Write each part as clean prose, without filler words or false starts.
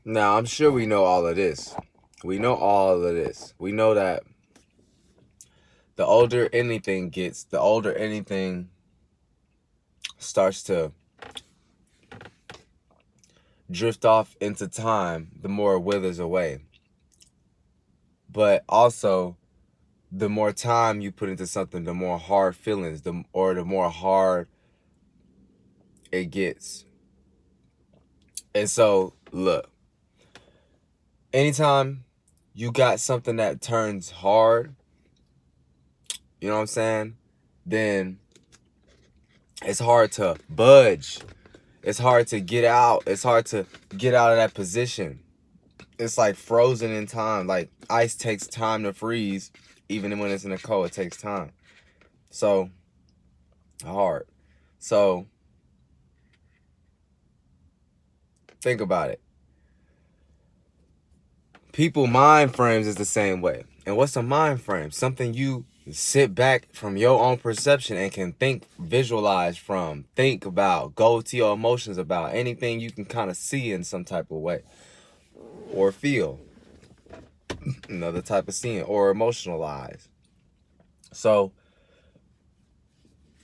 Now, I'm sure we know all of this. We know all of this. We know that the older anything gets, the older anything starts to drift off into time, the more it withers away. But also, the more time you put into something, the more hard feelings, the more hard it gets. And so, look, anytime you got something that turns hard, you know what I'm saying? Then it's hard to budge. It's hard to get out. It's hard to get out of that position. It's like frozen in time. Like ice takes time to freeze. Even when it's in the cold, it takes time. So, hard. So, think about it. People mind frames is the same way. And what's a mind frame? Something you sit back from your own perception and can think, visualize from, think about, go to your emotions about, anything you can kind of see in some type of way or feel. Another type of seeing or emotionalize. So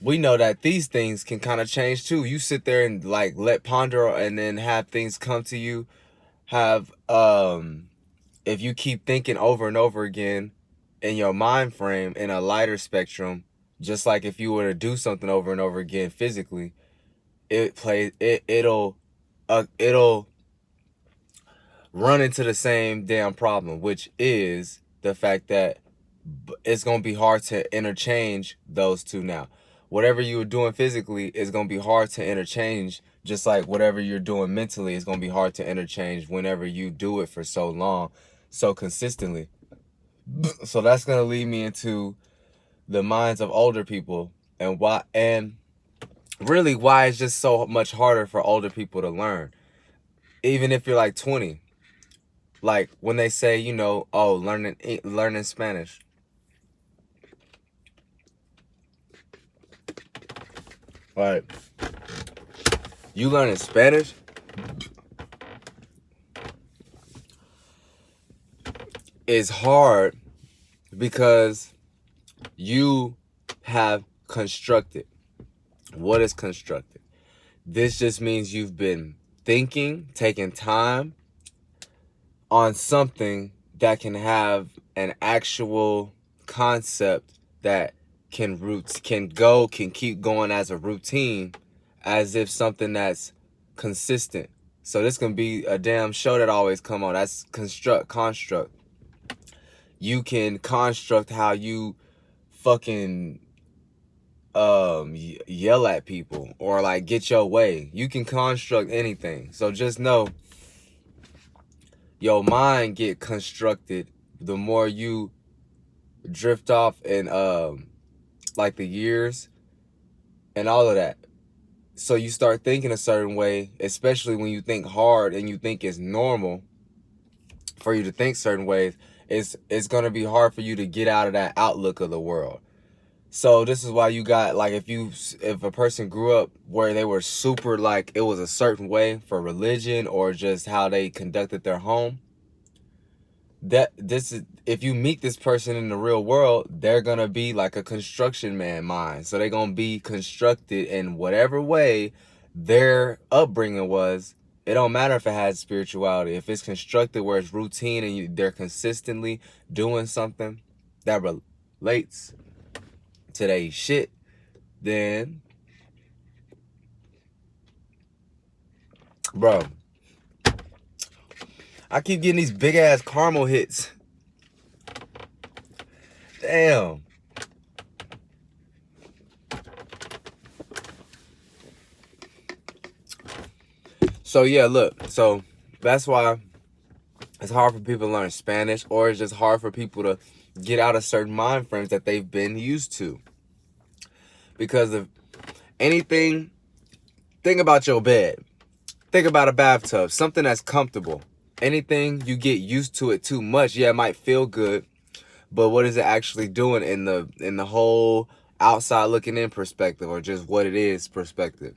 we know that these things can kind of change too. You sit there and like let ponder and then have things come to you. Have if you keep thinking over and over again in your mind frame in a lighter spectrum, just like if you were to do something over and over again physically, it'll run into the same damn problem, which is the fact that it's going to be hard to interchange those two now. Whatever you were doing physically is going to be hard to interchange, just like whatever you're doing mentally is going to be hard to interchange whenever you do it for so long, so consistently. So that's going to lead me into the minds of older people and really why it's just so much harder for older people to learn. Even if you're like 20, like when they say, you know, oh, learning Spanish. Right. You learning Spanish is hard because you have constructed. What is constructed? This just means you've been thinking, taking time on something that can have an actual concept that can keep going as a routine, as if something that's consistent. So this can be a damn show that always come on. That's construct. You can construct how you fucking yell at people or like get your way. You can construct anything. So just know your mind get constructed the more you drift off in like the years and all of that. So you start thinking a certain way, especially when you think hard and you think it's normal for you to think certain ways. It's gonna be hard for you to get out of that outlook of the world. So this is why you got, like, if a person grew up where they were super, like, it was a certain way for religion or just how they conducted their home, if you meet this person in the real world, they're gonna be like a construction man mind. So they're gonna be constructed in whatever way their upbringing was. It don't matter if it has spirituality. If it's constructed where it's routine and they're consistently doing something that relates to their shit, then, bro, I keep getting these big ass caramel hits. Damn. So yeah, look. So that's why it's hard for people to learn Spanish, or it's just hard for people to get out of certain mind frames that they've been used to. Because of anything, think about your bed. Think about a bathtub, something that's comfortable. Anything you get used to it too much, yeah, it might feel good, but what is it actually doing in the whole outside looking in perspective, or just what it is perspective?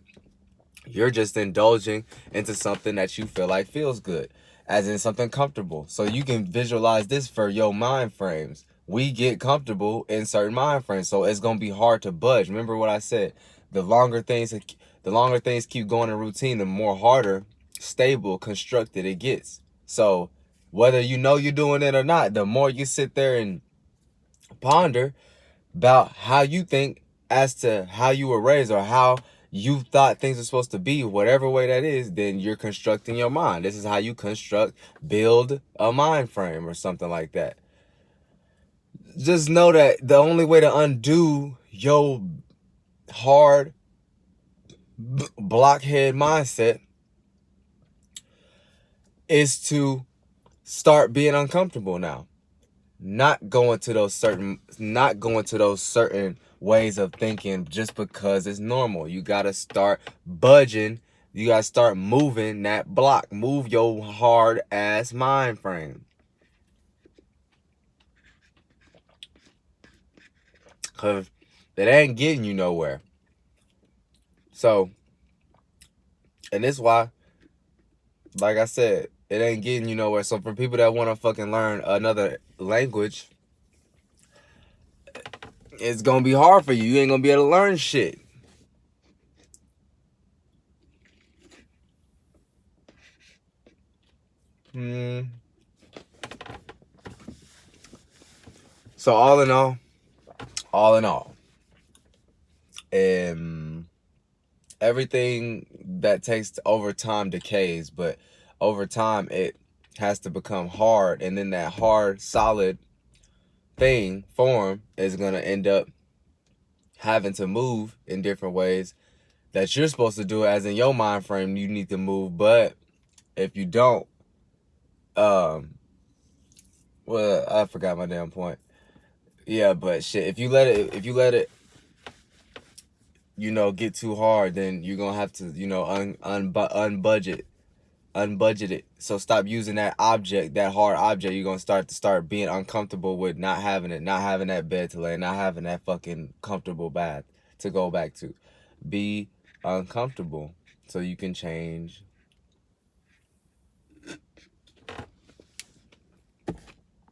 You're just indulging into something that you feel like feels good. as in something comfortable. So you can visualize this for your mind frames. We get comfortable in certain mind frames, so it's gonna be hard to budge. Remember what I said: the longer things keep going in routine, the more harder, stable, constructed it gets. So whether you know you're doing it or not, the more you sit there and ponder about how you think as to how you were raised or how you thought things are supposed to be, whatever way that is, then you're constructing your mind. This is how you build a mind frame or something like that. Just know that the only way to undo your hard blockhead mindset is to start being uncomfortable now. Not going to those certain ways of thinking just because it's normal. You gotta start budging. You gotta start moving that block. Move your hard ass mind frame. Cause it ain't getting you nowhere. So, and this why, like I said, it ain't getting you nowhere. So for people that want to fucking learn another language, it's gonna be hard for you. You ain't gonna be able to learn shit. So all in all, everything that takes over time decays, but over time it has to become hard, and then that hard, solid form is gonna end up having to move in different ways that you're supposed to do. As in your mind frame, you need to move, but if you don't, well, I forgot my damn point. Yeah, but shit, if you let it, get too hard, then you're gonna have to, unbudget it. So stop using that hard object. You're gonna start being uncomfortable with not having that bed to lay, not having that fucking comfortable bath to go back to. Be uncomfortable so you can change